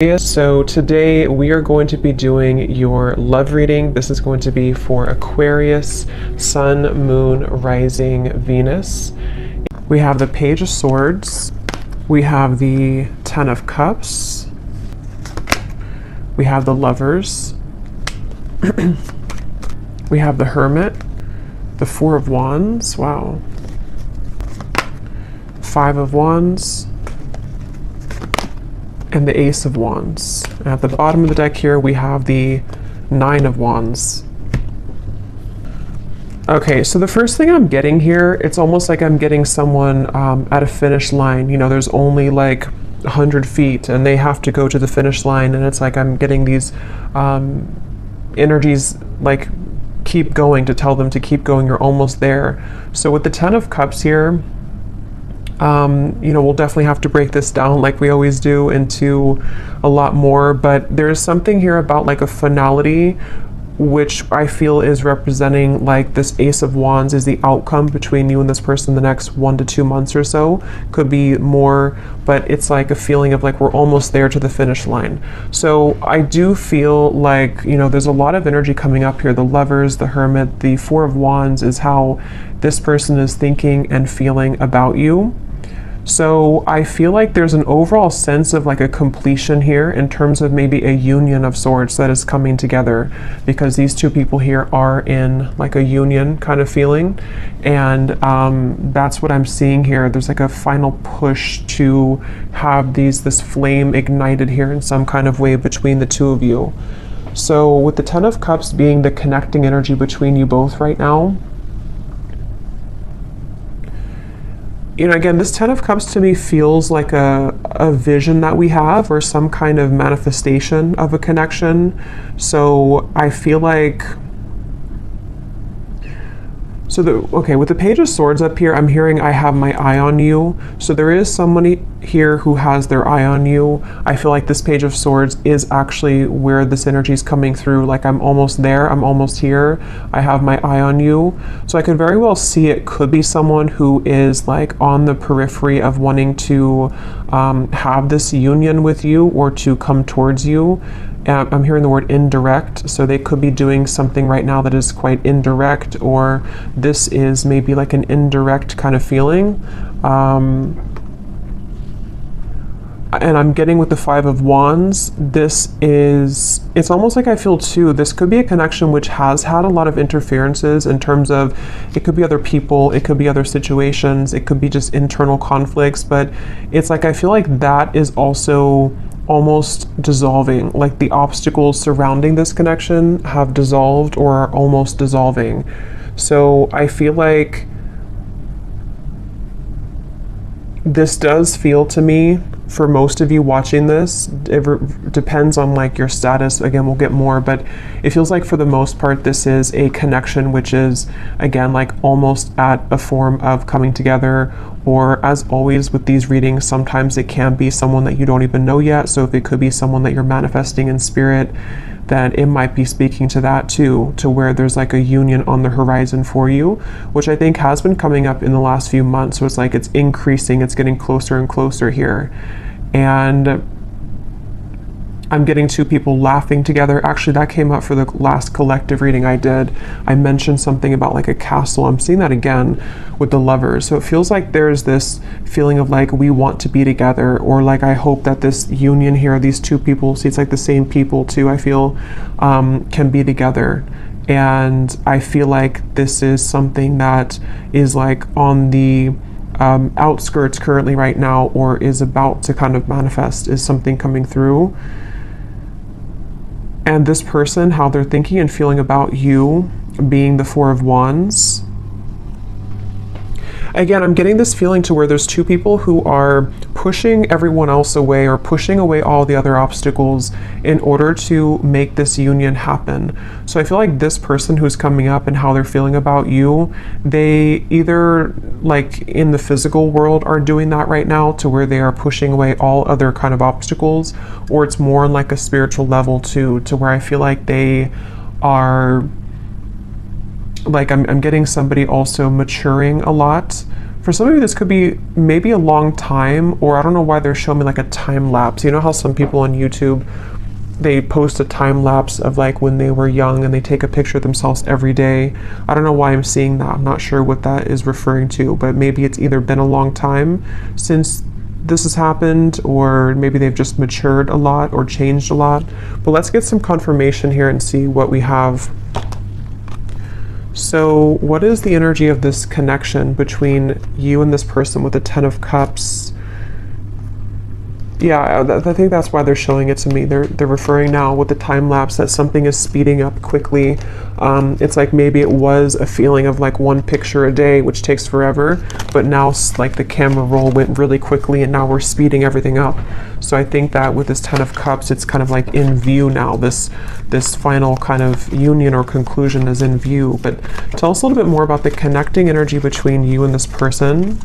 So today we are going to be doing your love reading. This is going to be for Aquarius, Sun, Moon, Rising, Venus. We have the Page of Swords. We have the Ten of Cups. We have the Lovers. We have the Hermit. The Four of Wands. Wow. Five of Wands. And the Ace of Wands. At the bottom of the deck here, we have the Nine of Wands. Okay, so the first thing I'm getting here, it's almost like I'm getting someone at a finish line. You know, there's only like 100 feet and they have to go to the finish line, and it's like I'm getting these energies like keep going, to tell them to keep going, you're almost there. So with the Ten of Cups here, you know, we'll definitely have to break this down like we always do into a lot more, but there's something here about like a finality, which I feel is representing like this Ace of Wands is the outcome between you and this person the next 1 to 2 months or so. Could be more, but it's like a feeling of like we're almost there to the finish line. So I do feel like, you know, there's a lot of energy coming up here. The Lovers, the Hermit, the Four of Wands is how this person is thinking and feeling about you. So I feel like there's an overall sense of like a completion here in terms of maybe a union of sorts that is coming together, because these two people here are in like a union kind of feeling. And that's what I'm seeing here. There's like a final push to have this flame ignited here in some kind of way between the two of you. So with the Ten of Cups being the connecting energy between you both right now, you know, again, this Ten of Cups to me feels like a vision that we have, or some kind of manifestation of a connection. So I feel like, okay, with the Page of Swords up here, I'm hearing I have my eye on you. So there is somebody here who has their eye on you. I feel like this Page of Swords is actually where this energy is coming through. Like I'm almost there, I'm almost here, I have my eye on you. So I could very well see it could be someone who is like on the periphery of wanting to have this union with you or to come towards you. I'm hearing the word indirect, so they could be doing something right now that is quite indirect, or this is maybe like an indirect kind of feeling. And I'm getting with the Five of Wands, it's almost like I feel too, this could be a connection which has had a lot of interferences in terms of, it could be other people, it could be other situations, it could be just internal conflicts, but it's like I feel like that is also almost dissolving. Like the obstacles surrounding this connection have dissolved or are almost dissolving. So I feel like this does feel to me, for most of you watching this, it depends on like your status. Again, we'll get more, but it feels like for the most part, this is a connection which is, again, like almost at a form of coming together. Or as always with these readings, sometimes it can be someone that you don't even know yet. So if it could be someone that you're manifesting in spirit, then it might be speaking to that too, to where there's like a union on the horizon for you, which I think has been coming up in the last few months. So it's like it's increasing, it's getting closer and closer here. And I'm getting two people laughing together. Actually, that came up for the last collective reading I did. I mentioned something about like a castle. I'm seeing that again with the Lovers. So it feels like there's this feeling of like we want to be together, or like I hope that this union here, these two people, see it's like the same people too, I feel, can be together. And I feel like this is something that is like on the outskirts currently right now, or is about to kind of manifest, is something coming through. And this person, how they're thinking and feeling about you, being the Four of Wands. Again, I'm getting this feeling to where there's two people who are pushing everyone else away, or pushing away all the other obstacles in order to make this union happen. So I feel like this person who's coming up and how they're feeling about you, they either like in the physical world are doing that right now, to where they are pushing away all other kind of obstacles, or it's more on like a spiritual level too, to where I feel like they are like, I'm getting somebody also maturing a lot For some of you, this could be maybe a long time, or I don't know why they're showing me like a time lapse. You know how some people on YouTube, they post a time lapse of like when they were young and they take a picture of themselves every day. I don't know why I'm seeing that. I'm not sure what that is referring to, but maybe it's either been a long time since this has happened, or maybe they've just matured a lot or changed a lot. But let's get some confirmation here and see what we have. So what is the energy of this connection between you and this person with the Ten of Cups? Yeah, I think that's why they're showing it to me. They're referring now with the time lapse that something is speeding up quickly. It's like maybe it was a feeling of like one picture a day, which takes forever, but now like the camera roll went really quickly and now we're speeding everything up. So I think that with this Ten of Cups, it's kind of like in view now. This final kind of union or conclusion is in view. But tell us a little bit more about the connecting energy between you and this person.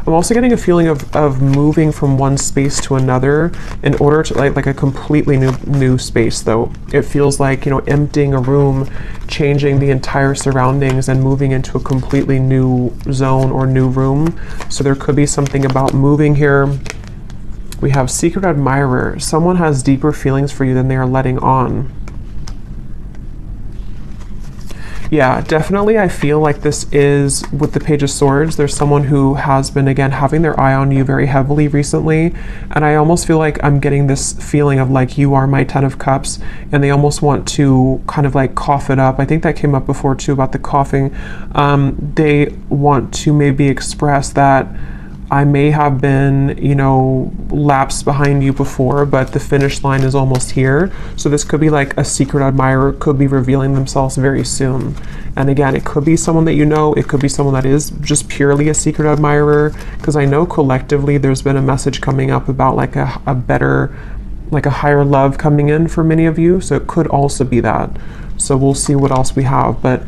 I'm also getting a feeling of moving from one space to another in order to like a completely new space though. It feels like, you know, emptying a room, changing the entire surroundings and moving into a completely new zone or new room. So there could be something about moving here. We have Secret Admirer. Someone has deeper feelings for you than they are letting on. Yeah, definitely I feel like this is, with the Page of Swords, there's someone who has been, again, having their eye on you very heavily recently. And I almost feel like I'm getting this feeling of like, you are my Ten of Cups, and they almost want to kind of like cough it up. I think that came up before too about the coughing. They want to maybe express that I may have been, you know, lapsed behind you before, but the finish line is almost here. So this could be like a secret admirer, could be revealing themselves very soon. And again, it could be someone that you know, it could be someone that is just purely a secret admirer, because I know collectively there's been a message coming up about like a better, like a higher love coming in for many of you. So it could also be that. So we'll see what else we have. But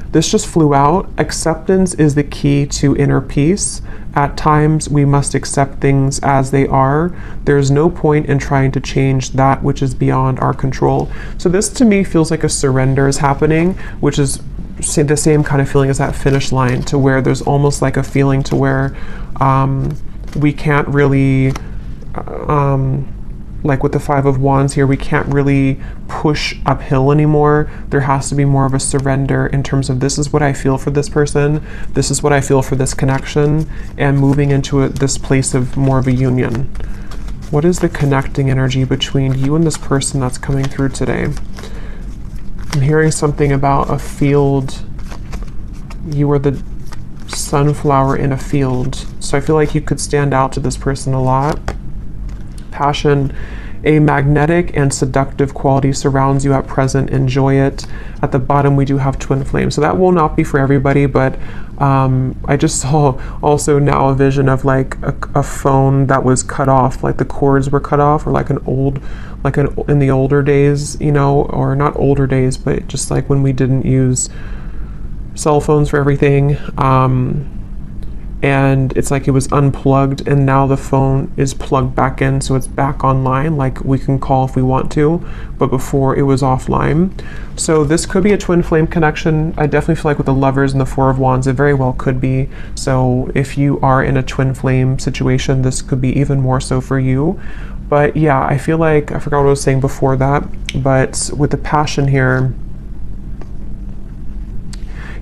this just flew out. Acceptance is the key to inner peace. At times, we must accept things as they are. There's no point in trying to change that which is beyond our control. So this to me feels like a surrender is happening, which is the same kind of feeling as that finish line, to where there's almost like a feeling to where we can't really like with the Five of Wands here, we can't really push uphill anymore. There has to be more of a surrender in terms of, this is what I feel for this person, this is what I feel for this connection, and moving into this place of more of a union. What is the connecting energy between you and this person that's coming through today? I'm hearing something about a field. You are the sunflower in a field. So I feel like you could stand out to this person a lot. Passion, a magnetic and seductive quality surrounds you at present. Enjoy it. At the bottom, we do have twin flame. So that will not be for everybody, but I just saw also now a vision of like a phone that was cut off, like the cords were cut off, or like in the older days, you know, or not older days, but just like when we didn't use cell phones for everything. And it's like it was unplugged and now the phone is plugged back in, so it's back online, like we can call if we want to, but before it was offline. So this could be a twin flame connection. I definitely feel like with the Lovers and the Four of Wands, it very well could be. So if you are in a twin flame situation, this could be even more so for you. But yeah, I feel like, I forgot what I was saying before that, but with the passion here,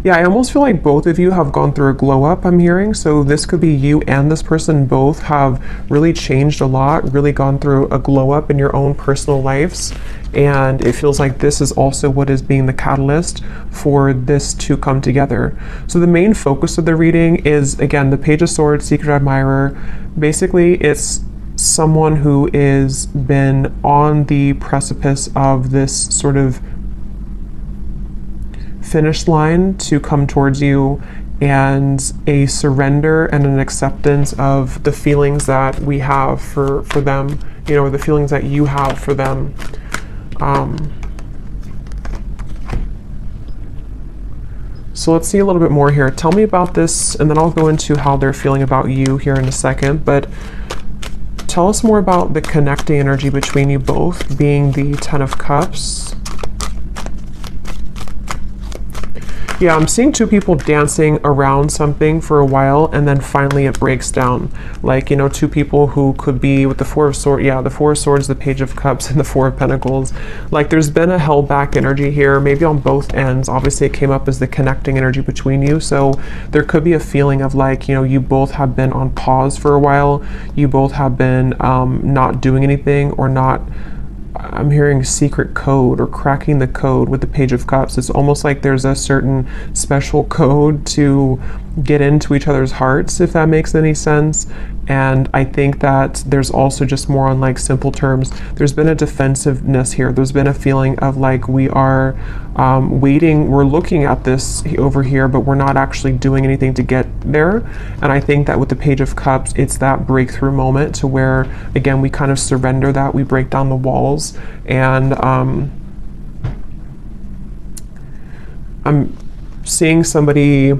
yeah, I almost feel like both of you have gone through a glow up, I'm hearing. So this could be you and this person both have really changed a lot, really gone through a glow up in your own personal lives. And it feels like this is also what is being the catalyst for this to come together. So the main focus of the reading is, again, the Page of Swords, Secret Admirer. Basically, it's someone who is been on the precipice of this sort of finish line to come towards you, and a surrender and an acceptance of the feelings that we have for them, you know, or the feelings that you have for them. So let's see a little bit more here. Tell me about this, and then I'll go into how they're feeling about you here in a second, but tell us more about the connecting energy between you both, being the Ten of Cups. Yeah, I'm seeing two people dancing around something for a while, and then finally it breaks down. Like, you know, two people who could be with the Four of Swords, yeah, the Four of Swords, the Page of Cups, and the Four of Pentacles. Like, there's been a held back energy here, maybe on both ends. Obviously, it came up as the connecting energy between you, so there could be a feeling of like, you know, you both have been on pause for a while. You both have been not doing anything, or not, I'm hearing secret code or cracking the code with the Page of Cups. It's almost like there's a certain special code to get into each other's hearts, if that makes any sense. And I think that there's also just more on like simple terms. There's been a defensiveness here. There's been a feeling of like we are waiting, we're looking at this over here, but we're not actually doing anything to get there. And I think that with the Page of Cups, it's that breakthrough moment to where, again, we kind of surrender that, we break down the walls. And I'm seeing somebody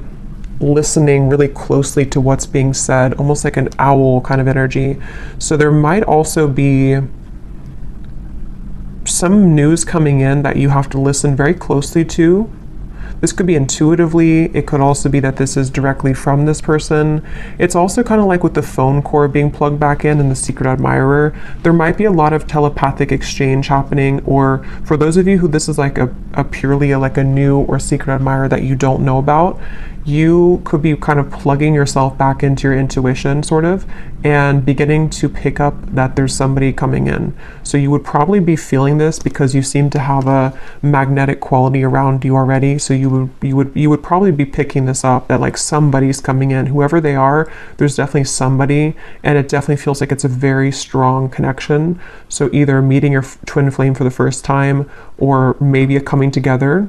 listening really closely to what's being said, almost like an owl kind of energy. So there might also be some news coming in that you have to listen very closely to. This could be intuitively. It could also be that this is directly from this person. It's also kind of like with the phone cord being plugged back in and the secret admirer. There might be a lot of telepathic exchange happening, or for those of you who this is like a purely like a new or secret admirer that you don't know about, you could be kind of plugging yourself back into your intuition, sort of, and beginning to pick up that there's somebody coming in. So you would probably be feeling this because you seem to have a magnetic quality around you already. So you would probably be picking this up, that like somebody's coming in, whoever they are. There's definitely somebody, and it definitely feels like it's a very strong connection. So either meeting your twin flame for the first time, or maybe a coming together.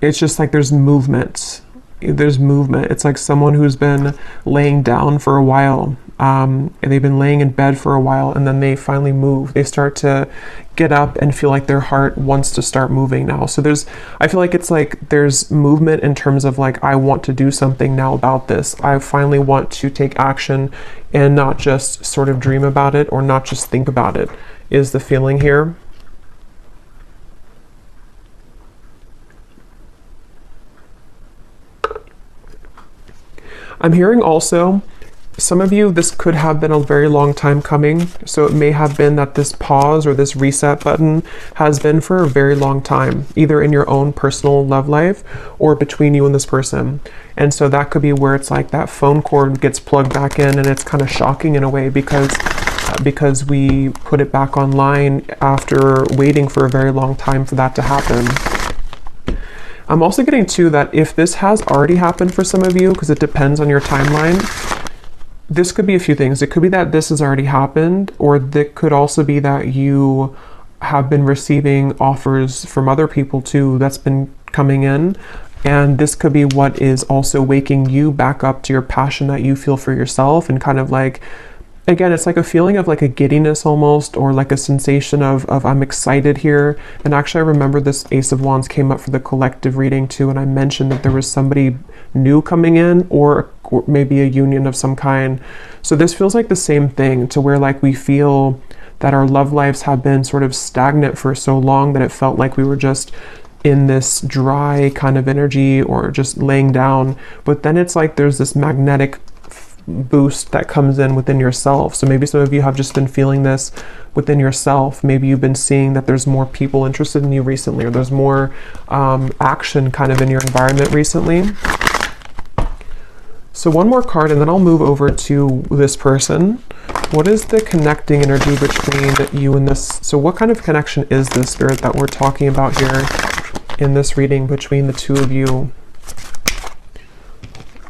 It's just like there's movement. There's movement. It's like someone who's been laying down for a while, and they've been laying in bed for a while, and then they finally move. They start to get up and feel like their heart wants to start moving now. So I feel like it's like there's movement in terms of like, I want to do something now about this. I finally want to take action and not just sort of dream about it, or not just think about it, is the feeling here. I'm hearing also, some of you, this could have been a very long time coming. So it may have been that this pause or this reset button has been for a very long time, either in your own personal love life or between you and this person. And so that could be where it's like that phone cord gets plugged back in, and it's kind of shocking in a way because we put it back online after waiting for a very long time for that to happen. I'm also getting too that if this has already happened for some of you, because it depends on your timeline, this could be a few things. It could be that this has already happened, or it could also be that you have been receiving offers from other people too that's been coming in. And this could be what is also waking you back up to your passion that you feel for yourself, and kind of like, again, it's like a feeling of like a giddiness almost, or like a sensation of I'm excited here. And actually, I remember this Ace of Wands came up for the collective reading too, and I mentioned that there was somebody new coming in, or maybe a union of some kind. So this feels like the same thing, to where like we feel that our love lives have been sort of stagnant for so long that it felt like we were just in this dry kind of energy, or just laying down. But then it's like there's this magnetic boost that comes in within yourself. So maybe some of you have just been feeling this within yourself. Maybe you've been seeing that there's more people interested in you recently, or there's more action kind of in your environment recently. So one more card, and then I'll move over to this person. What is the connecting energy between you and this? So what kind of connection is this, Spirit, that we're talking about here in this reading between the two of you?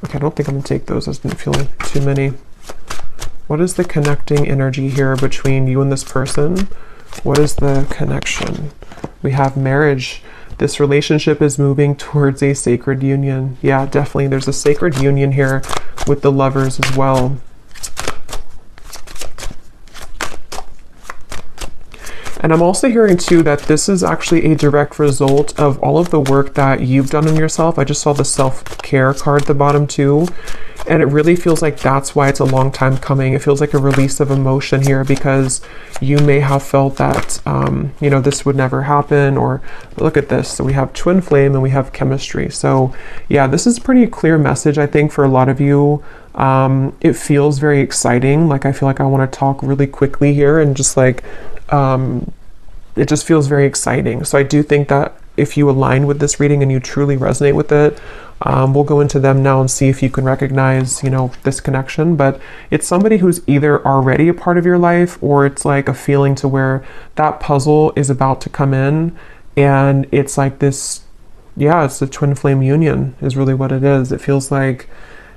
Okay, I don't think I'm gonna take those. I didn't feel too many. What is the connecting energy here between you and this person? What is the connection? We have marriage. This relationship is moving towards a sacred union. Yeah, definitely. There's a sacred union here with the lovers as well. And I'm also hearing too that this is actually a direct result of all of the work that you've done on yourself. I just saw the self-care card at the bottom too. And it really feels like that's why it's a long time coming. It feels like a release of emotion here, because you may have felt that, you know, this would never happen, or look at this. So we have twin flame and we have chemistry. So yeah, this is a pretty clear message, I think, for a lot of you. It feels very exciting. Like, I feel like I want to talk really quickly here and just like, it just feels very exciting. So I do think that if you align with this reading and you truly resonate with it, we'll go into them now and see if you can recognize, you know, this connection. But it's somebody who's either already a part of your life, or it's like a feeling to where that puzzle is about to come in, and it's like this, yeah, it's a twin flame union is really what it is. It feels like,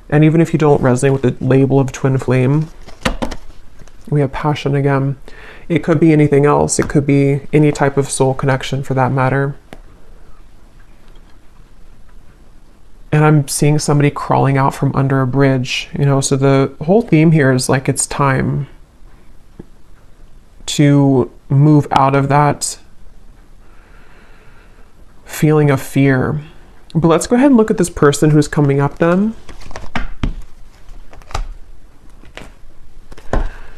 and even if you don't resonate with the label of twin flame, we have passion again. It could be anything else. It could be any type of soul connection for that matter. And I'm seeing somebody crawling out from under a bridge, you know, so the whole theme here is like, it's time to move out of that feeling of fear. But let's go ahead and look at this person who's coming up then.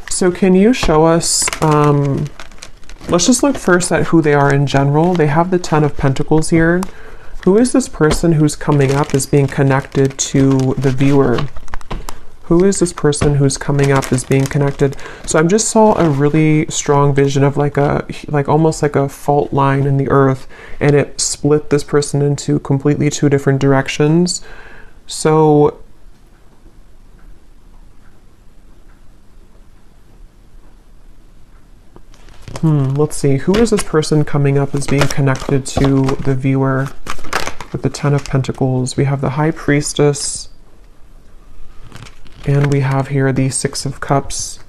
So can you show us, let's just look first at who they are in general. They have the 10 of Pentacles here. Who is this person who's coming up as being connected to the viewer? Who is this person who's coming up as being connected? So I just saw a really strong vision of like almost like a fault line in the earth, and it split this person into completely two different directions. So let's see. Who is this person coming up as being connected to the viewer with the 10 of Pentacles? We have the High Priestess, and we have here the 6 of Cups.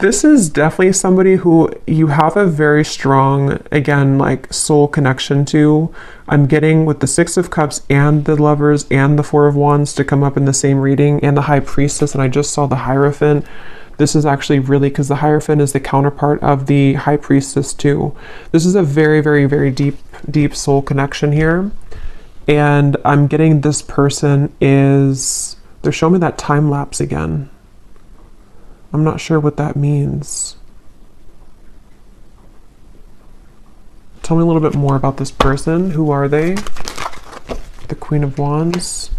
This is definitely somebody who you have a very strong, again, like soul connection to. I'm getting with the 6 of Cups and the Lovers and the 4 of Wands to come up in the same reading, and the High Priestess, and I just saw the Hierophant. This is actually really, because the Hierophant is the counterpart of the High Priestess too. This is a very, very, very deep soul connection here. And I'm getting this person is, they're showing me that time lapse again. I'm not sure what that means. Tell me a little bit more about this person. Who are they? The Queen of Wands.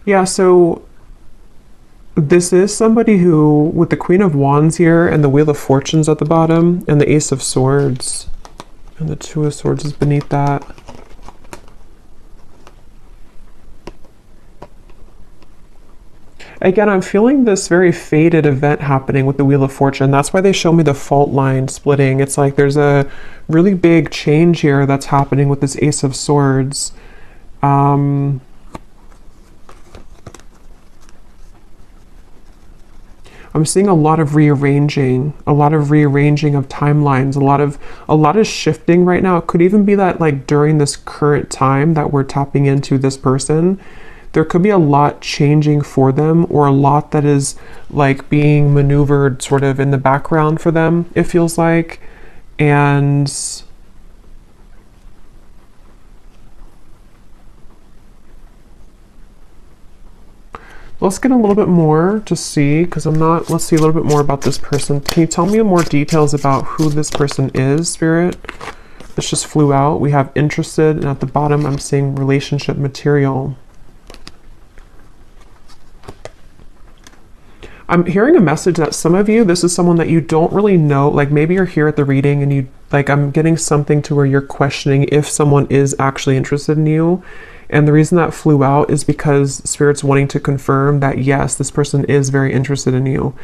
Yeah, so this is somebody who, with the Queen of Wands here and the Wheel of Fortunes at the bottom and the Ace of Swords, and the 2 of Swords is beneath that. Again, I'm feeling this very fated event happening with the Wheel of Fortune. That's why they show me the fault line splitting. It's like there's a really big change here that's happening with this Ace of Swords. I'm seeing a lot of rearranging of timelines, a lot of shifting right now. It could even be that like during this current time that we're tapping into this person, there could be a lot changing for them, or a lot that is like being maneuvered sort of in the background for them, it feels like. And let's get a little bit more to see, because let's see a little bit more about this person. Can you tell me more details about who this person is, Spirit? This just flew out. We have interested, and at the bottom I'm seeing relationship material. I'm hearing a message that some of you, this is someone that you don't really know, like maybe you're here at the reading and you, like, I'm getting something to where you're questioning if someone is actually interested in you. And the reason that flew out is because Spirit's wanting to confirm that, yes, this person is very interested in you.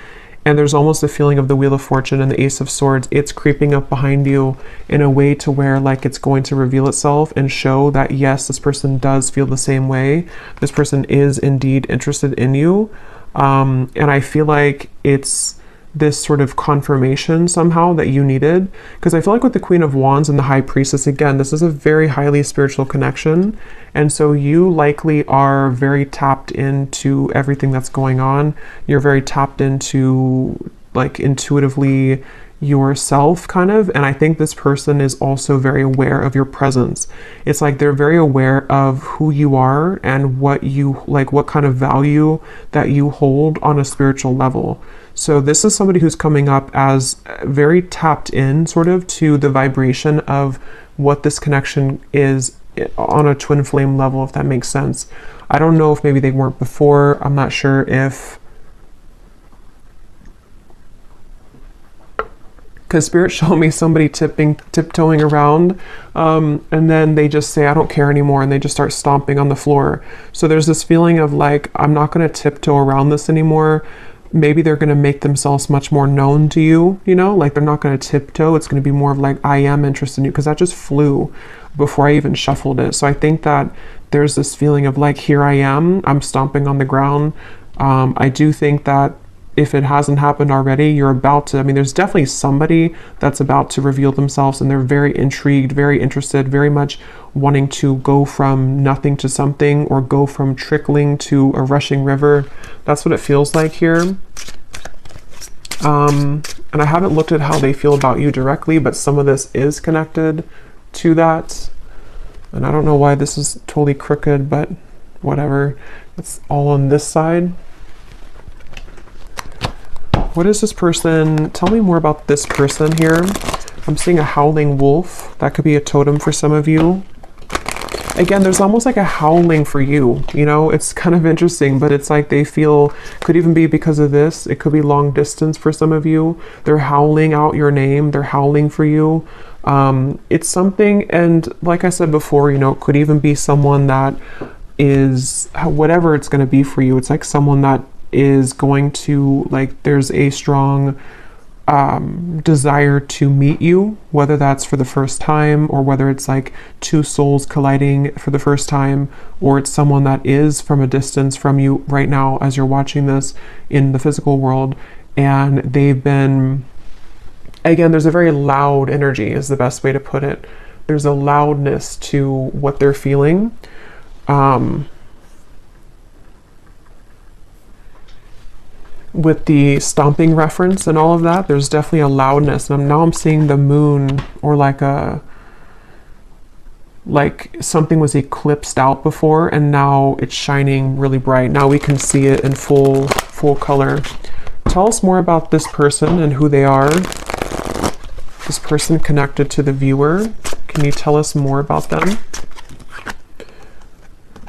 And there's almost a feeling of the Wheel of Fortune and the Ace of Swords. It's creeping up behind you in a way to where like it's going to reveal itself and show that, yes, this person does feel the same way. This person is indeed interested in you. And I feel like it's this sort of confirmation somehow that you needed. Because I feel like with the Queen of Wands and the High Priestess, again, this is a very highly spiritual connection. And so you likely are very tapped into everything that's going on. You're very tapped into, like, intuitively yourself, kind of. And I think this person is also very aware of your presence. It's like they're very aware of who you are and what you like, what kind of value that you hold on a spiritual level. So this is somebody who's coming up as very tapped in sort of to the vibration of what this connection is on a twin flame level, if that makes sense. I don't know if maybe they weren't before. I'm not sure if, because Spirit showed me somebody tiptoeing around, and then they just say, I don't care anymore, and they just start stomping on the floor. So there's this feeling of like, I'm not going to tiptoe around this anymore. Maybe they're going to make themselves much more known to you, you know, like they're not going to tiptoe. It's going to be more of like, I am interested in you, because that just flew before I even shuffled it. So I think that there's this feeling of like, here I am, I'm stomping on the ground. I do think that if it hasn't happened already, you're about to, I mean, there's definitely somebody that's about to reveal themselves, and they're very intrigued, very interested, very much wanting to go from nothing to something, or go from trickling to a rushing river. That's what it feels like here. And I haven't looked at how they feel about you directly, but some of this is connected to that. And I don't know why this is totally crooked, but whatever. It's all on this side. What is this person? Tell me more about this person here. I'm seeing a howling wolf. That could be a totem for some of you. Again, there's almost like a howling for you, you know, it's kind of interesting, but it's like they feel, could even be because of this. It could be long distance for some of you. They're howling out your name. They're howling for you. It's something, and like I said before, you know, it could even be someone that is, whatever it's going to be for you. It's like someone that is going to, like, there's a strong desire to meet you, whether that's for the first time, or whether it's like two souls colliding for the first time, or it's someone that is from a distance from you right now as you're watching this in the physical world, and they've been, again, there's a very loud energy is the best way to put it. There's a loudness to what they're feeling. With the stomping reference and all of that, there's definitely a loudness. And now I'm seeing the moon, or like something was eclipsed out before, and now it's shining really bright. Now we can see it in full color. Tell us more about this person and who they are. This person connected to the viewer. Can you tell us more about them?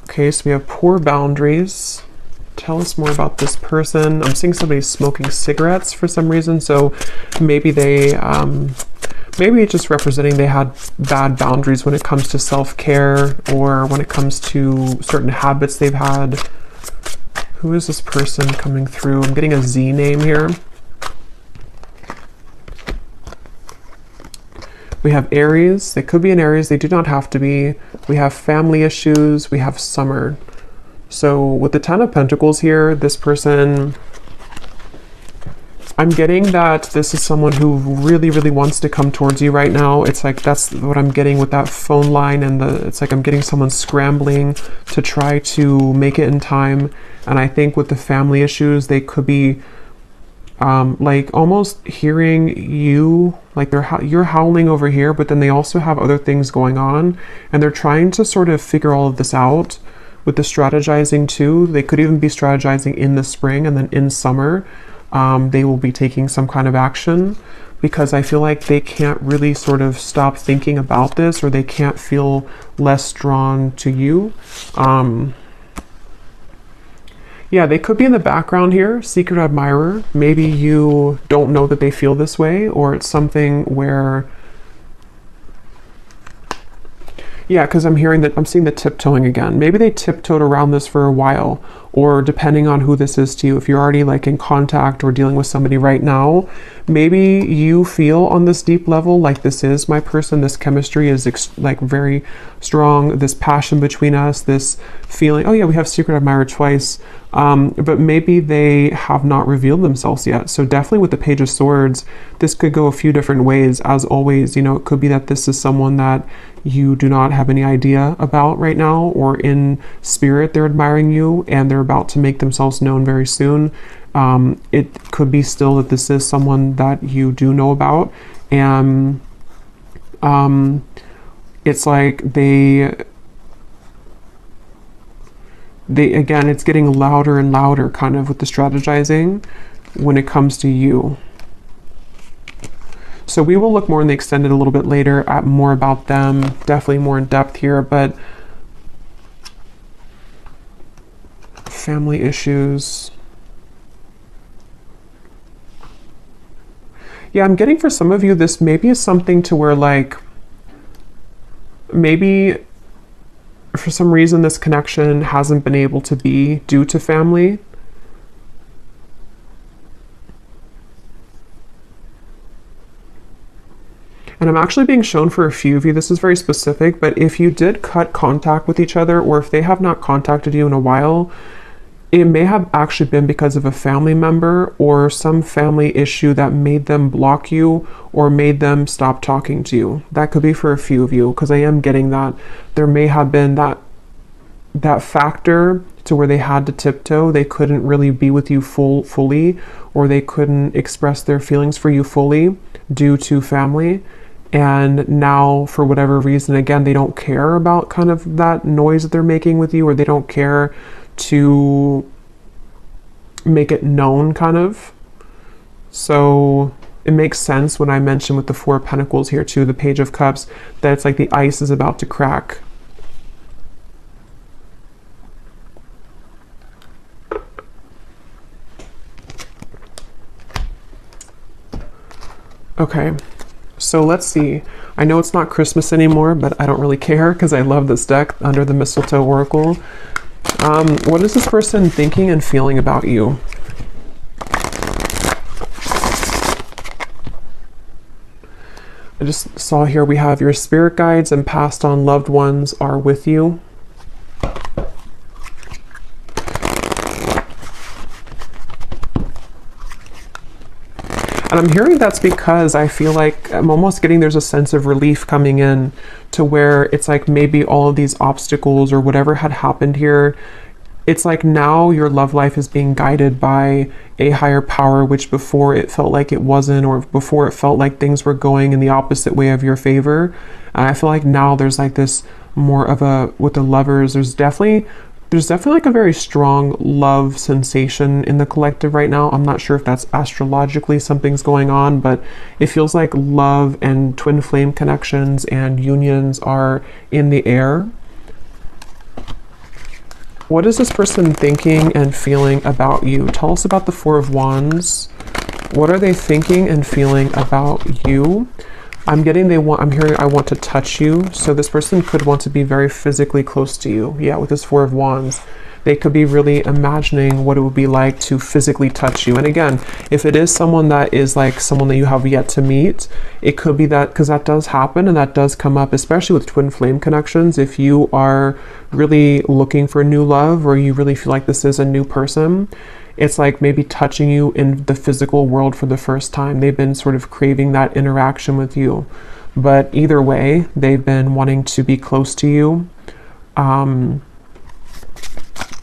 Okay, so we have poor boundaries. Tell us more about this person. I'm seeing somebody smoking cigarettes for some reason, so maybe they, maybe it's just representing they had bad boundaries when it comes to self-care, or when it comes to certain habits they've had. Who is this person coming through? I'm getting a Z name here. We have Aries. They could be an Aries. They do not have to be. We have family issues. We have summer. So with the Ten of Pentacles here, this person, I'm getting that this is someone who really, really wants to come towards you right now. It's like, that's what I'm getting with that phone line, and it's like I'm getting someone scrambling to try to make it in time. And I think with the family issues, they could be like almost hearing you, like you're howling over here, but then they also have other things going on, and they're trying to sort of figure all of this out. With the strategizing too, they could even be strategizing in the spring, and then in summer, they will be taking some kind of action, because I feel like they can't really sort of stop thinking about this, or they can't feel less drawn to you. Yeah, they could be in the background here, secret admirer. Maybe you don't know that they feel this way, or it's something where, yeah, because I'm seeing the tiptoeing again. Maybe they tiptoed around this for a while, or depending on who this is to you, if you're already like in contact or dealing with somebody right now, maybe you feel on this deep level like this is my person, this chemistry is like very strong, this passion between us, this feeling. Oh yeah, we have secret admirer twice. But maybe they have not revealed themselves yet. So definitely with the Page of Swords, this could go a few different ways. As always, you know, it could be that this is someone that you do not have any idea about right now, or in spirit they're admiring you and they're about to make themselves known very soon. It could be still that this is someone that you do know about, and it's like they again, it's getting louder and louder kind of with the strategizing when it comes to you. So we will look more in the extended a little bit later at more about them, definitely more in depth here, but family issues. Yeah, I'm getting for some of you, this maybe is something to where like, maybe for some reason this connection hasn't been able to be due to family. And I'm actually being shown for a few of you, this is very specific, but if you did cut contact with each other, or if they have not contacted you in a while, it may have actually been because of a family member or some family issue that made them block you or made them stop talking to you. That could be for a few of you, because I am getting that there may have been that factor to where they had to tiptoe. They couldn't really be with you fully, or they couldn't express their feelings for you fully due to family. And now, for whatever reason, again, they don't care about kind of that noise that they're making with you, or they don't care to make it known kind of. So it makes sense when I mention with the Four of Pentacles here too, the Page of Cups, that it's like the ice is about to crack. Okay, so let's see. I know it's not Christmas anymore, but I don't really care because I love this deck under the Mistletoe Oracle. What is this person thinking and feeling about you? I just saw here we have your spirit guides and passed on loved ones are with you. And I'm hearing that's because I feel like I'm almost getting there's a sense of relief coming in to where it's like maybe all of these obstacles or whatever had happened here, it's like now your love life is being guided by a higher power, which before it felt like it wasn't, or before it felt like things were going in the opposite way of your favor. And I feel like now there's like this more of a, with the lovers, there's definitely like a very strong love sensation in the collective right now. I'm not sure if that's astrologically something's going on, but it feels like love and twin flame connections and unions are in the air. What is this person thinking and feeling about you? Tell us about the Four of Wands. What are they thinking and feeling about you? I'm hearing I want to touch you. So this person could want to be very physically close to you. Yeah, with this Four of Wands. They could be really imagining what it would be like to physically touch you. And again, if it is someone that is like someone that you have yet to meet, it could be that, because that does happen and that does come up, especially with twin flame connections. If you are really looking for new love, or you really feel like this is a new person, it's like maybe touching you in the physical world for the first time. They've been sort of craving that interaction with you. But either way, they've been wanting to be close to you.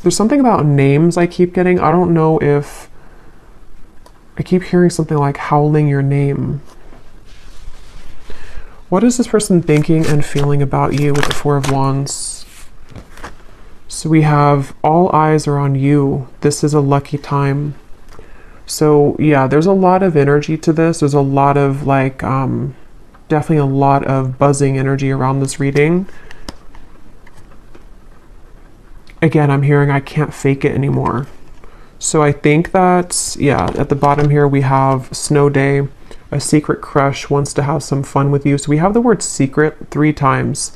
There's something about names I keep getting. I don't know if I keep hearing something like howling your name. What is this person thinking and feeling about you with the Four of Wands? So we have all eyes are on you. This is a lucky time. So yeah, there's a lot of energy to this. There's a lot of like, definitely a lot of buzzing energy around this reading. Again, I'm hearing I can't fake it anymore. So I think that, yeah, at the bottom here we have snow day, a secret crush wants to have some fun with you. So we have the word secret 3 times.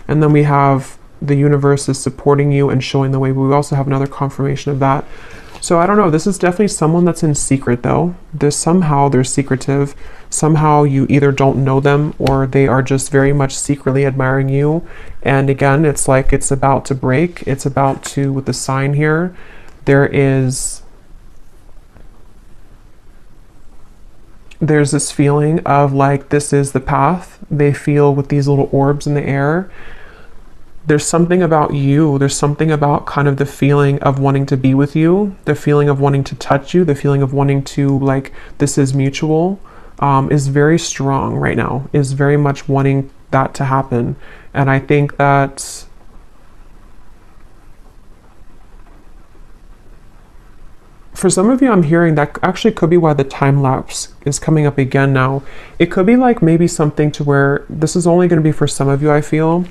And then we have the universe is supporting you and showing the way. But we also have another confirmation of that. So I don't know, this is definitely someone that's in secret though. They're secretive. Somehow you either don't know them or they are just very much secretly admiring you. And again, it's like it's about to break. It's about to, with the sign here, there's this feeling of like, this is the path. They feel with these little orbs in the air. There's something about you. There's something about kind of the feeling of wanting to be with you, the feeling of wanting to touch you, the feeling of wanting to, like, this is mutual, is very strong right now, is very much wanting that to happen. And I think that for some of you, I'm hearing that actually could be why the time lapse is coming up again now. It could be like maybe something to where this is only going to be for some of you, I feel.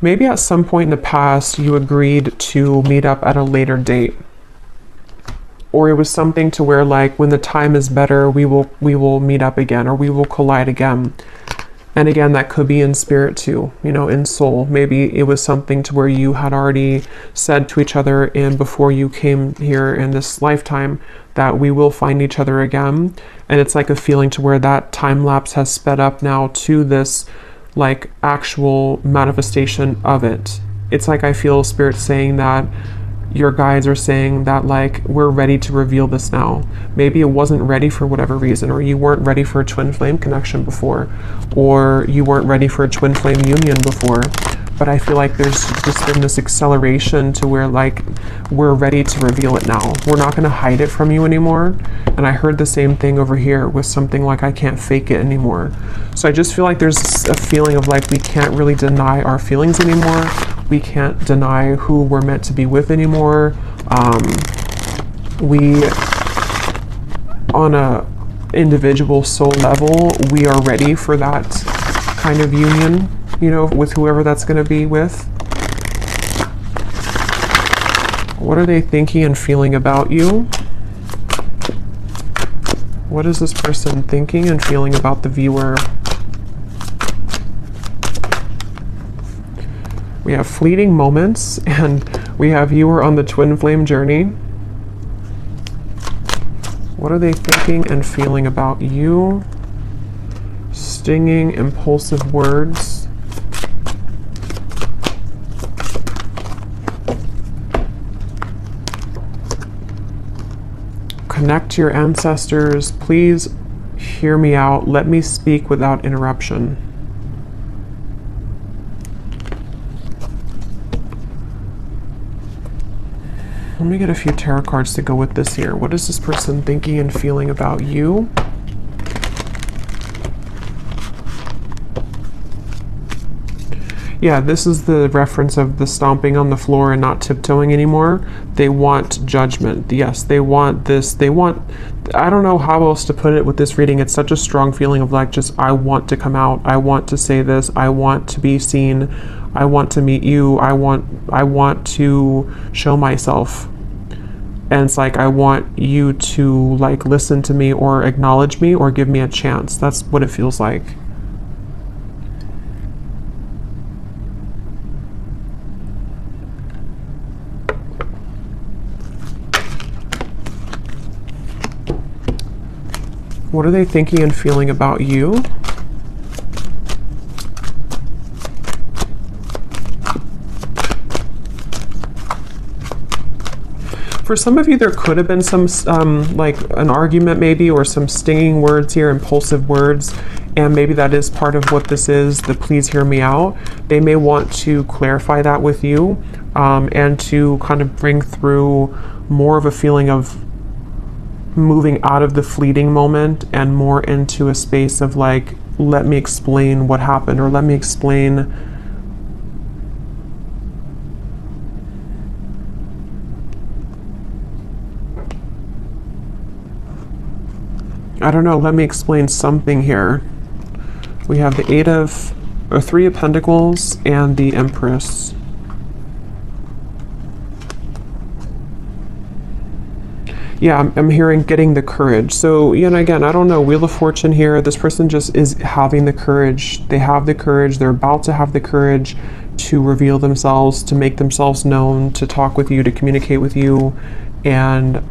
Maybe at some point in the past, you agreed to meet up at a later date. Or it was something to where, like, when the time is better, we will meet up again, or we will collide again. And again, that could be in spirit too, you know, in soul. Maybe it was something to where you had already said to each other and before you came here in this lifetime that we will find each other again. And it's like a feeling to where that time lapse has sped up now to this like actual manifestation of it. It's like I feel spirit saying that your guides are saying that like, we're ready to reveal this now. Maybe it wasn't ready for whatever reason, or you weren't ready for a twin flame connection before, or you weren't ready for a twin flame union before. But I feel like there's just been this acceleration to where like, we're ready to reveal it now. We're not going to hide it from you anymore. And I heard the same thing over here with something like, I can't fake it anymore. So I just feel like there's a feeling of like, we can't really deny our feelings anymore. We can't deny who we're meant to be with anymore. We, on a individual soul level, we are ready for that kind of union, you know, with whoever that's going to be with. What are they thinking and feeling about you? What is this person thinking and feeling about the viewer? We have fleeting moments, and we have you are on the twin flame journey. What are they thinking and feeling about you? Stinging, impulsive words. Connect to your ancestors. Please hear me out. Let me speak without interruption. Let me get a few tarot cards to go with this here. What is this person thinking and feeling about you? Yeah, this is the reference of the stomping on the floor and not tiptoeing anymore. They want judgment. Yes, they want this. They want, I don't know how else to put it with this reading. It's such a strong feeling of like, just, I want to come out. I want to say this. I want to be seen. I want to meet you. I want to show myself. And it's like, I want you to like listen to me or acknowledge me or give me a chance. That's what it feels like. What are they thinking and feeling about you? For some of you, there could have been some, like an argument maybe, or some stinging words here, impulsive words, and maybe that is part of what this is, the please hear me out. They may want to clarify that with you, and to kind of bring through more of a feeling of moving out of the fleeting moment and more into a space of like, let me explain what happened, or let me explain I don't know, let me explain something here. We have the Three of Pentacles and the Empress. Yeah, I'm hearing getting the courage. So, you know, again, I don't know, Wheel of Fortune here. This person just is having the courage. They have the courage. They're about to have the courage to reveal themselves, to make themselves known, to talk with you, to communicate with you. And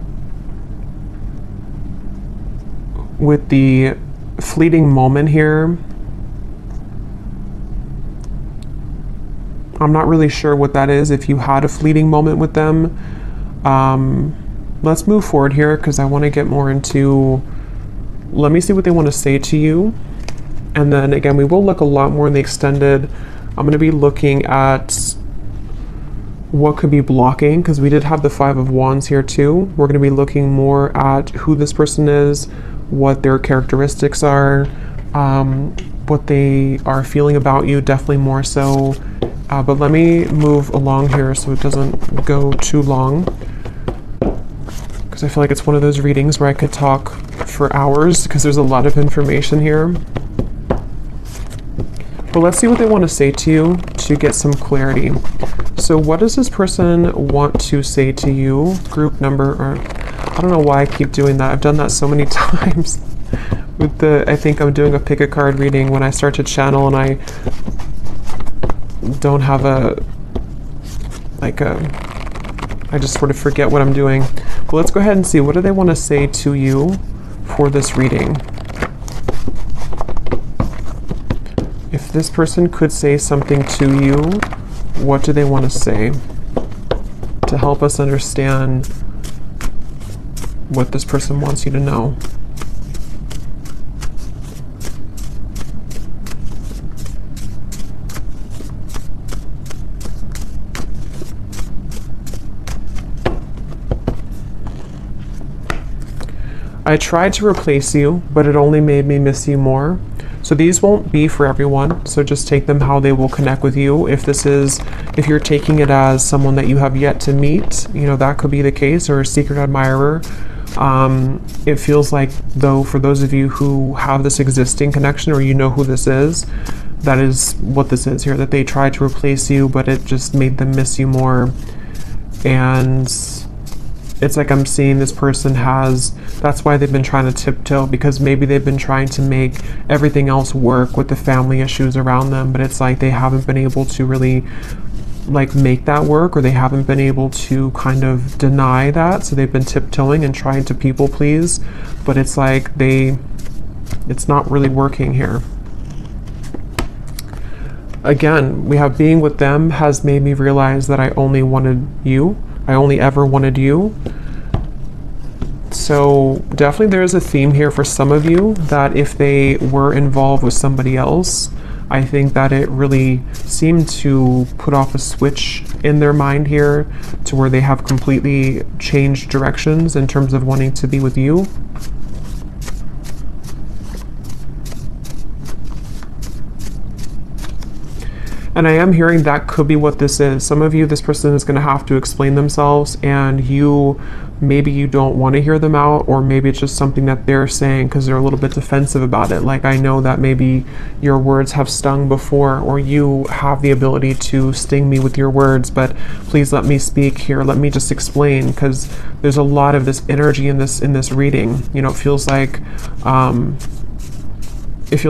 with the fleeting moment here, I'm not really sure what that is. If you had a fleeting moment with them, Let's move forward here because I want to get more into, let me see what they want to say to you. And then again, we will look a lot more in the extended. I'm going to be looking at what could be blocking, because we did have the Five of Wands here too. We're going to be looking more at who this person is, what their characteristics are, what they are feeling about you, definitely more so. But let me move along here so it doesn't go too long, because I feel like it's one of those readings where I could talk for hours because there's a lot of information here. But let's see what they want to say to you to get some clarity. So what does this person want to say to you? Group number, or I don't know why I keep doing that. I've done that so many times. With the, I think I'm doing a pick a card reading when I start to channel and I don't have I just sort of forget what I'm doing. But let's go ahead and see, what do they want to say to you for this reading? If this person could say something to you, what do they want to say to help us understand what this person wants you to know? I tried to replace you, but it only made me miss you more. So these won't be for everyone, so just take them how they will connect with you. If you're taking it as someone that you have yet to meet, you know, that could be the case, or a secret admirer. It feels like, though, for those of you who have this existing connection, or you know who this is, that is what this is here, that they tried to replace you, but it just made them miss you more. And it's like I'm seeing this person that's why they've been trying to tiptoe, because maybe they've been trying to make everything else work with the family issues around them, but it's like they haven't been able to really make that work, or they haven't been able to kind of deny that. So they've been tiptoeing and trying to people please, but it's like it's not really working here. Again, we have being with them has made me realize that I only wanted you. I only ever wanted you. So definitely there is a theme here for some of you that if they were involved with somebody else, I think that it really seemed to put off a switch in their mind here to where they have completely changed directions in terms of wanting to be with you. And I am hearing that could be what this is. Some of you, this person is going to have to explain themselves, and maybe you don't want to hear them out, or maybe it's just something that they're saying because they're a little bit defensive about it. Like, I know that maybe your words have stung before, or you have the ability to sting me with your words, but please let me speak here. Let me just explain, because there's a lot of this energy in this reading. You know, it feels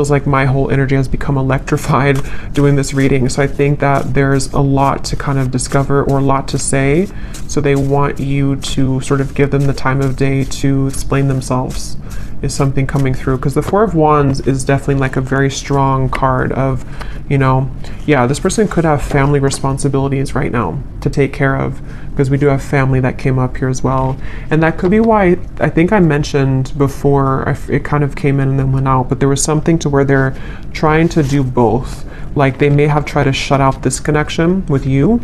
like my whole energy has become electrified doing this reading. So I think that there's a lot to kind of discover, or a lot to say. So they want you to sort of give them the time of day to explain themselves, is something coming through. Because the Four of Wands is definitely like a very strong card of, you know, yeah, this person could have family responsibilities right now to take care of, because we do have family that came up here as well. And that could be why, I think I mentioned before, it kind of came in and then went out, but there was something to where they're trying to do both. Like, they may have tried to shut out this connection with you,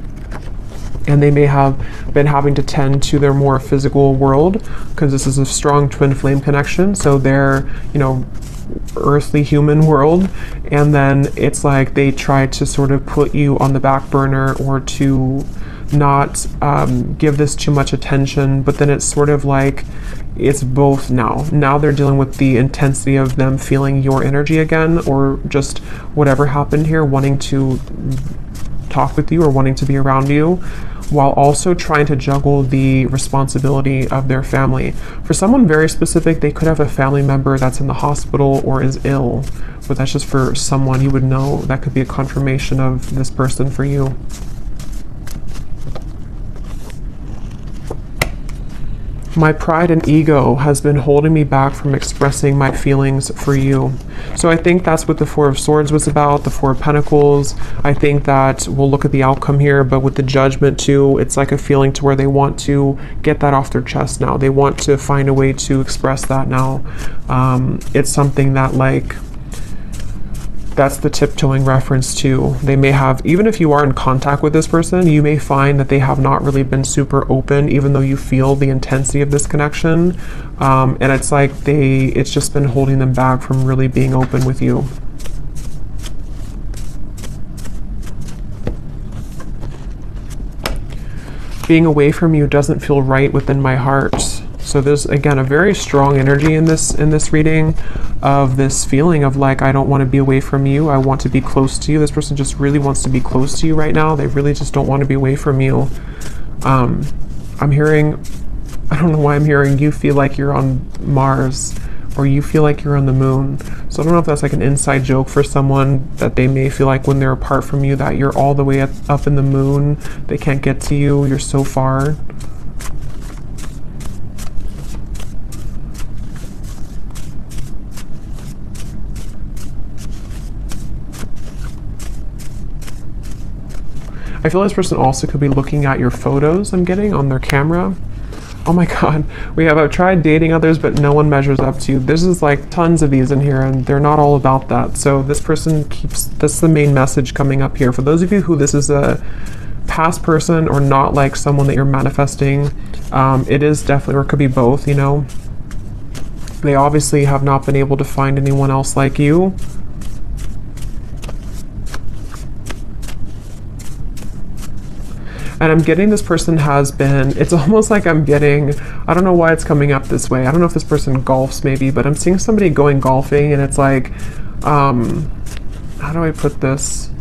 and they may have been having to tend to their more physical world, because this is a strong twin flame connection. So they're, you know, earthly human world, and then it's like they try to sort of put you on the back burner, or to not give this too much attention. But then it's sort of like it's both now they're dealing with the intensity of them feeling your energy again, or just whatever happened here, wanting to talk with you or wanting to be around you, while also trying to juggle the responsibility of their family. For someone very specific, they could have a family member that's in the hospital or is ill, but that's just for someone you would know. That could be a confirmation of this person for you. My pride and ego has been holding me back from expressing my feelings for you. So I think that's what the Four of Swords was about, the Four of Pentacles. I think that we'll look at the outcome here, but with the Judgment too, it's like a feeling to where they want to get that off their chest now. They want to find a way to express that now. It's something that, like, that's the tiptoeing reference too. They may have, even if you are in contact with this person, you may find that they have not really been super open, even though you feel the intensity of this connection. And it's like it's just been holding them back from really being open with you. Being away from you doesn't feel right within my heart. So there's, again, a very strong energy in this reading of this feeling of like, I don't want to be away from you. I want to be close to you. This person just really wants to be close to you right now. They really just don't want to be away from you. I'm hearing, I don't know why I'm hearing you feel like you're on Mars, or you feel like you're on the moon. So I don't know if that's like an inside joke for someone, that they may feel like when they're apart from you that you're all the way up in the moon. They can't get to you. You're so far. I feel this person also could be looking at your photos I'm getting on their camera. Oh my God, I've tried dating others, but no one measures up to you. This is like tons of these in here, and they're not all about that. So this person that's the main message coming up here. For those of you who this is a past person or not like someone that you're manifesting, it is definitely, or it could be both, you know. They obviously have not been able to find anyone else like you. And I'm getting this person has been, it's almost like I'm getting, I don't know why it's coming up this way. I don't know if this person golfs maybe, but I'm seeing somebody going golfing, and it's like, how do I put this?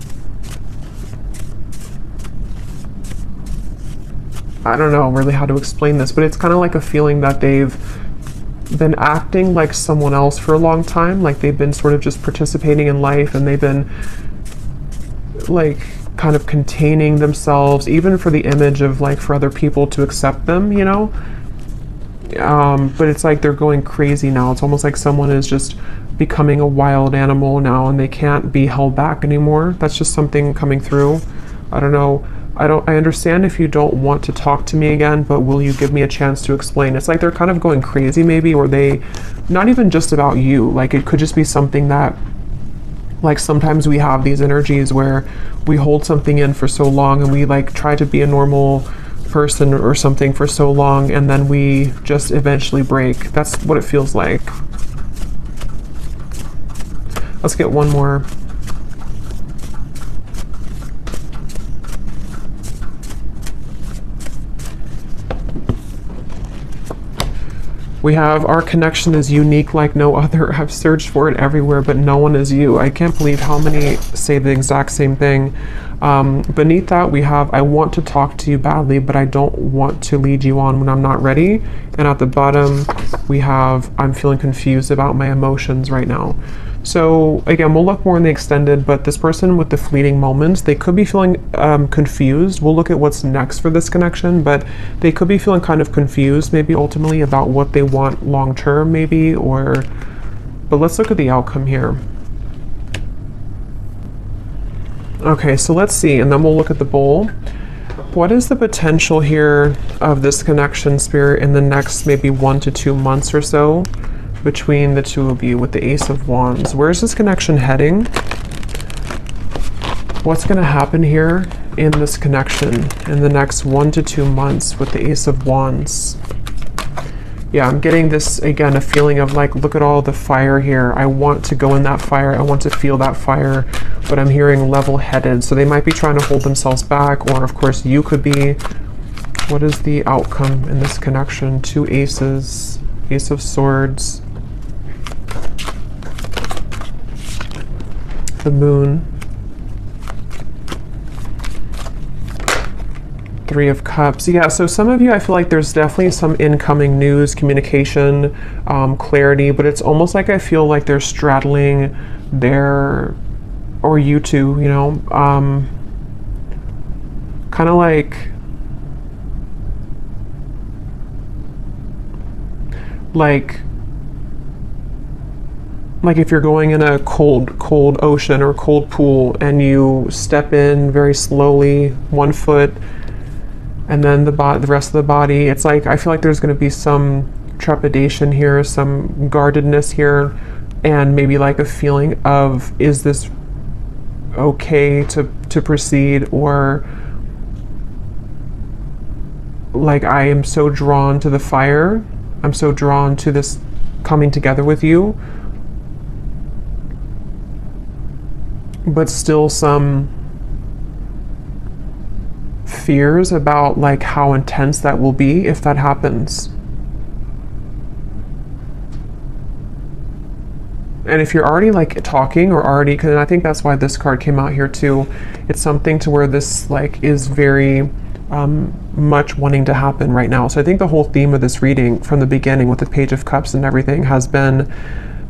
I don't know really how to explain this, but it's kind of like a feeling that they've been acting like someone else for a long time. Like they've been sort of just participating in life, and they've been like kind of containing themselves, even for the image of like for other people to accept them, you know. But it's like they're going crazy now. It's almost like someone is just becoming a wild animal now, and they can't be held back anymore. That's just something coming through. I don't know. I understand if you don't want to talk to me again, but will you give me a chance to explain? It's like they're kind of going crazy maybe, or they, not even just about you, like it could just be something that, like sometimes we have these energies where we hold something in for so long, and we like try to be a normal person or something for so long, and then we just eventually break. That's what it feels like. Let's get one more. We have, our connection is unique like no other. I've searched for it everywhere, but no one is you. I can't believe how many say the exact same thing. Beneath that, we have, I want to talk to you badly, but I don't want to lead you on when I'm not ready. And at the bottom, we have, I'm feeling confused about my emotions right now. So again, we'll look more in the extended, but this person with the fleeting moments, they could be feeling confused. We'll look at what's next for this connection, but they could be feeling kind of confused, maybe ultimately about what they want long-term maybe, or, but let's look at the outcome here. Okay, so let's see, and then we'll look at the bowl. What is the potential here of this connection, Spirit, in the next maybe 1 to 2 months or so? Between the two of you with the Ace of Wands. Where's this connection heading? What's going to happen here in this connection in the next 1 to 2 months with the Ace of Wands? Yeah, I'm getting this, again, a feeling of like, look at all the fire here. I want to go in that fire. I want to feel that fire, but I'm hearing level-headed. So they might be trying to hold themselves back, or of course you could be. What is the outcome in this connection? 2 aces, Ace of Swords, the Moon, 3 of Cups. Yeah, so some of you, I feel like there's definitely some incoming news, communication, clarity, but it's almost like I feel like they're straddling their, or you two, you know, kind of like, like if you're going in a cold ocean or cold pool and you step in very slowly, 1 foot, and then the rest of the body, it's like I feel like there's going to be some trepidation here, some guardedness here, and maybe like a feeling of, is this okay to proceed, or like I am so drawn to the fire, I'm so drawn to this coming together with you, but still some fears about like how intense that will be if that happens. And if you're already like talking or already, because I think that's why this card came out here too, it's something to where this like is very much wanting to happen right now. So I think the whole theme of this reading from the beginning with the Page of Cups and everything has been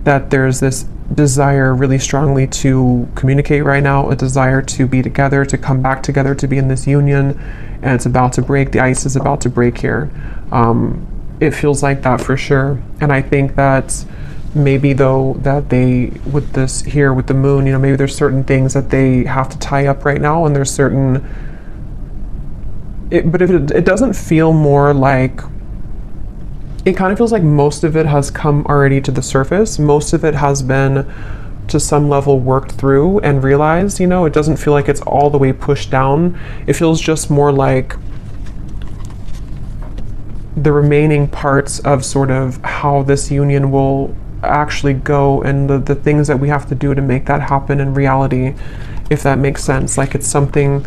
that there's this desire really strongly to communicate right now, a desire to be together, to come back together, to be in this union, and it's about to break. The ice is about to break here. It feels like that for sure. And I think that maybe though that they, with this here with the moon, you know, maybe there's certain things that they have to tie up right now, and there's certain, but if it doesn't feel more like, it kind of feels like most of it has come already to the surface. Most of it has been to some level worked through and realized, you know, it doesn't feel like it's all the way pushed down. It feels just more like the remaining parts of sort of how this union will actually go, and the things that we have to do to make that happen in reality, if that makes sense. Like it's something,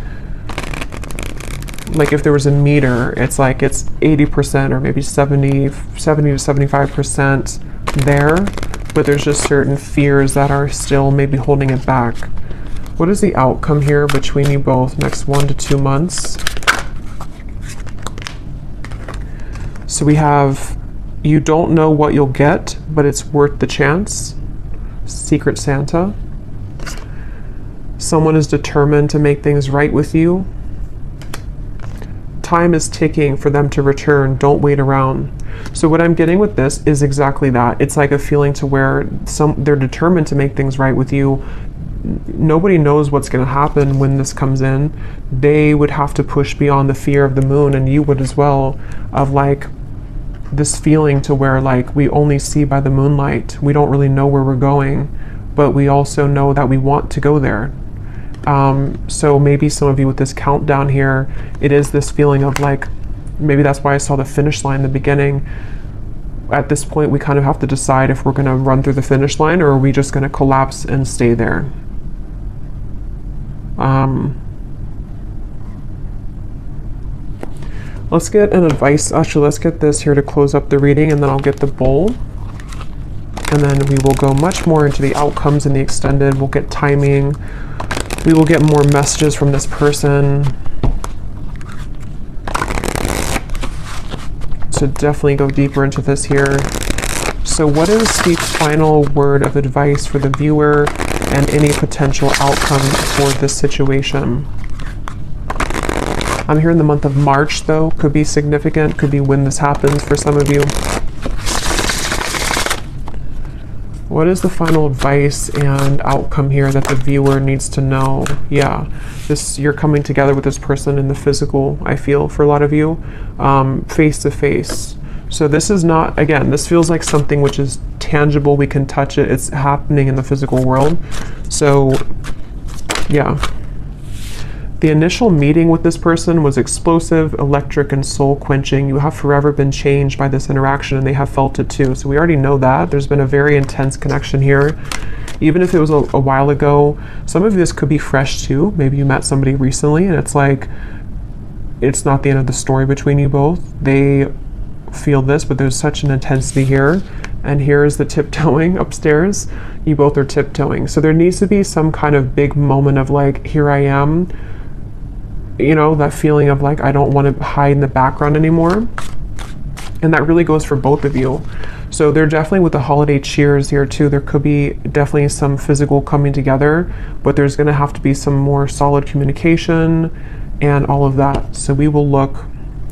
like if there was a meter, it's like it's 80% or maybe 70 to 75% there, but there's just certain fears that are still maybe holding it back. What is the outcome here between you both next 1 to 2 months? So we have, you don't know what you'll get, but it's worth the chance. Secret Santa. Someone is determined to make things right with you. Time is ticking for them to return. Don't wait around. So what I'm getting with this is exactly that. It's like a feeling to where they're determined to make things right with you. Nobody knows what's going to happen when this comes in. They would have to push beyond the fear of the moon, and you would as well, of like this feeling to where like we only see by the moonlight. We don't really know where we're going, but we also know that we want to go there. So maybe some of you with this countdown here, it is this feeling of like, maybe that's why I saw the finish line in the beginning. At this point, we kind of have to decide if we're going to run through the finish line, or are we just going to collapse and stay there. Let's get an advice. Actually, let's get this here to close up the reading, and then I'll get the bowl. And then we will go much more into the outcomes in the extended. We'll get timing. We will get more messages from this person. To definitely go deeper into this here. So what is the final word of advice for the viewer and any potential outcome for this situation? I'm here in the month of March though. Could be significant, could be when this happens for some of you. What is the final advice and outcome here that the viewer needs to know? Yeah, you're coming together with this person in the physical, I feel, for a lot of you, face to face. So this is not, again, this feels like something which is tangible, we can touch it, it's happening in the physical world. So, yeah. The initial meeting with this person was explosive, electric, and soul-quenching. You have forever been changed by this interaction, and they have felt it too. So we already know that. There's been a very intense connection here. Even if it was a while ago, some of this could be fresh too. Maybe you met somebody recently, and it's like, it's not the end of the story between you both. They feel this, but there's such an intensity here. And here's the tiptoeing upstairs. You both are tiptoeing. So there needs to be some kind of big moment of like, here I am. You know, that feeling of like, I don't want to hide in the background anymore. And that really goes for both of you. So they're definitely with the holiday cheers here too. There could be definitely some physical coming together, but there's going to have to be some more solid communication and all of that. So we will look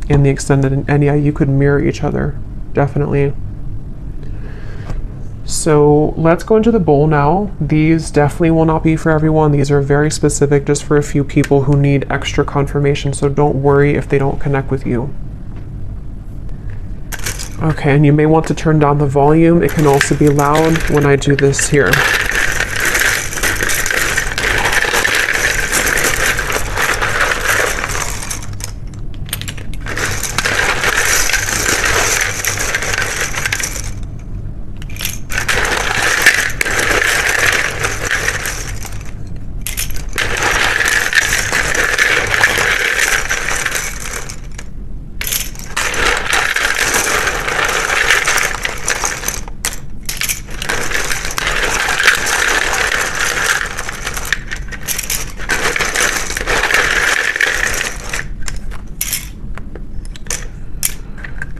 in the extended, and yeah, you could mirror each other, definitely. So let's go into the bowl now. These definitely will not be for everyone. These are very specific just for a few people who need extra confirmation, so don't worry if they don't connect with you. Okay, and you may want to turn down the volume. It can also be loud when I do this here.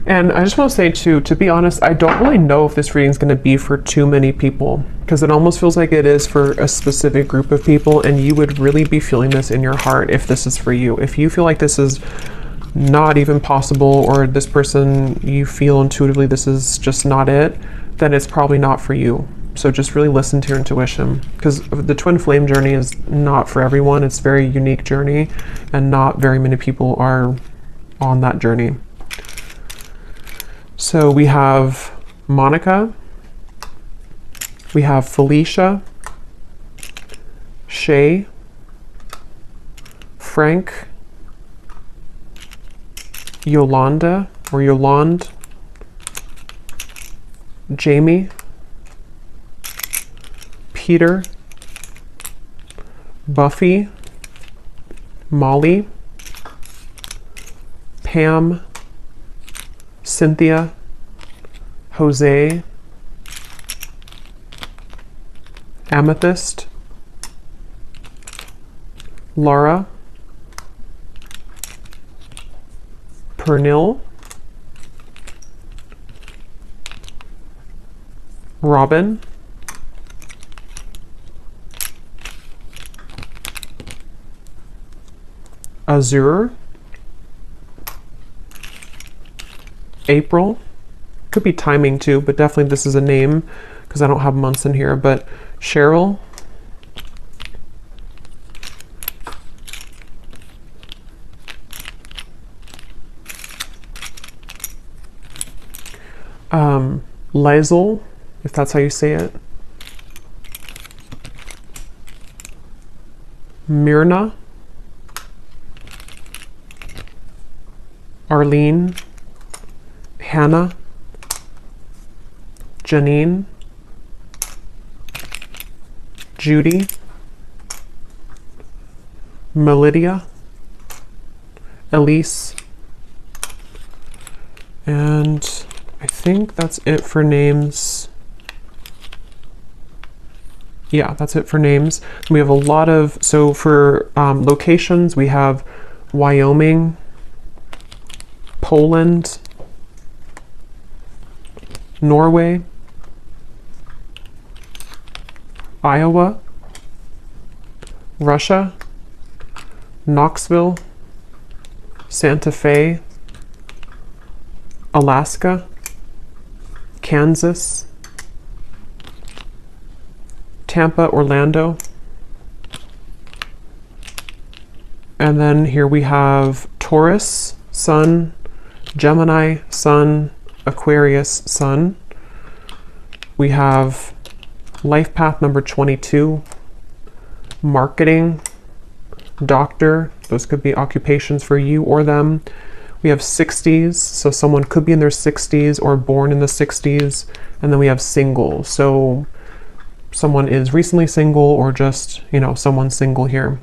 And I just want to say too, to be honest, I don't really know if this reading is going to be for too many people, because it almost feels like it is for a specific group of people, and you would really be feeling this in your heart if this is for you. If you feel like this is not even possible, or this person, you feel intuitively this is just not it, then it's probably not for you. So just really listen to your intuition, because the twin flame journey is not for everyone. It's a very unique journey, and not very many people are on that journey. So we have Monica, we have Felicia, Shay, Frank, Yolanda or Yolande, Jamie, Peter, Buffy, Molly, Pam, Cynthia, Jose, Amethyst, Laura, Pernil, Robin, Azure, April, could be timing too, but definitely this is a name because I don't have months in here, but Cheryl, Lizel, if that's how you say it, Myrna, Arlene, Hannah, Janine, Judy, Melidia, Elise, and I think that's it for names. Yeah, that's it for names. We have a lot of, so for locations, we have Wyoming, Poland, Norway, Iowa, Russia, Knoxville, Santa Fe, Alaska, Kansas, Tampa, Orlando, and then here we have Taurus, Sun, Gemini, Sun, Aquarius, Sun. We have life path number 22, marketing, doctor, those could be occupations for you or them. We have 60s, so someone could be in their 60s or born in the 60s. And then we have single, so someone is recently single or just, you know, someone single here.